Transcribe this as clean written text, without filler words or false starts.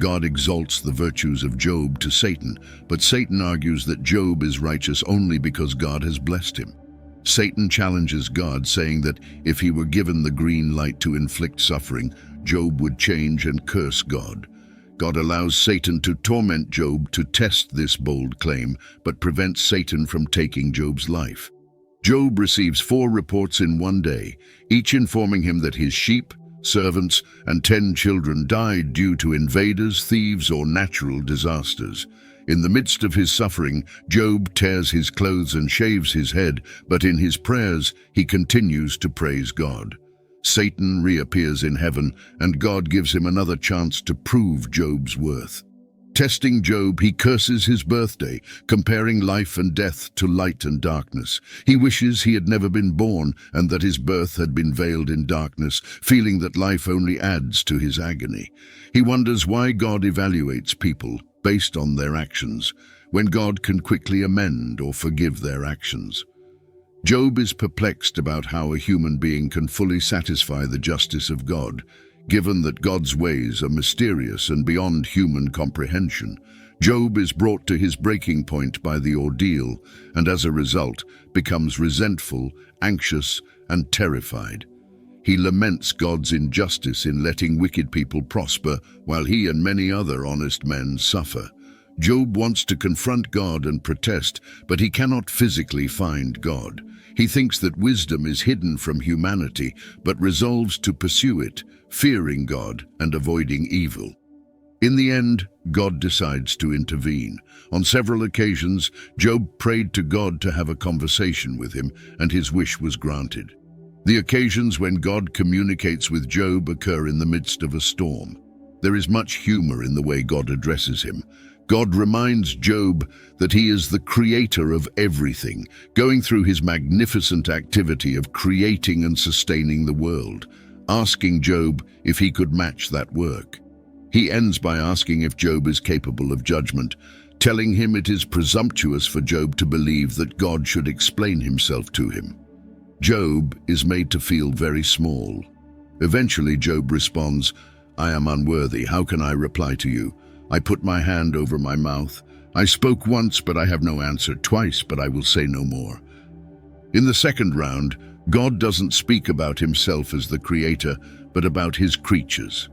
God exalts the virtues of Job to Satan, but Satan argues that Job is righteous only because God has blessed him. Satan challenges God, saying that if he were given the green light to inflict suffering, Job would change and curse God. God allows Satan to torment Job to test this bold claim, but prevents Satan from taking Job's life. Job receives 4 reports in one day, each informing him that his sheep, servants, and 10 children died due to invaders, thieves, or natural disasters. In the midst of his suffering, Job tears his clothes and shaves his head, but in his prayers, he continues to praise God. Satan reappears in heaven, and God gives him another chance to prove Job's worth. Testing Job, he curses his birthday, comparing life and death to light and darkness. He wishes he had never been born and that his birth had been veiled in darkness, feeling that life only adds to his agony. He wonders why God evaluates people based on their actions, when God can quickly amend or forgive their actions. Job is perplexed about how a human being can fully satisfy the justice of God, given that God's ways are mysterious and beyond human comprehension. Job is brought to his breaking point by the ordeal, and as a result, becomes resentful, anxious, and terrified. He laments God's injustice in letting wicked people prosper, while he and many other honest men suffer. Job wants to confront God and protest, but he cannot physically find God. He thinks that wisdom is hidden from humanity, but resolves to pursue it, fearing God and avoiding evil. In the end, God decides to intervene. On several occasions, Job prayed to God to have a conversation with him, and his wish was granted. The occasions when God communicates with Job occur in the midst of a storm. There is much humor in the way God addresses him. God reminds Job that he is the creator of everything, going through his magnificent activity of creating and sustaining the world, asking Job if he could match that work. He ends by asking if Job is capable of judgment, telling him it is presumptuous for Job to believe that God should explain himself to him. Job is made to feel very small. Eventually, Job responds, "I am unworthy. How can I reply to you? I put my hand over my mouth. I spoke once, but I have no answer. Twice, but I will say no more." In the second round, God doesn't speak about himself as the creator, but about his creatures.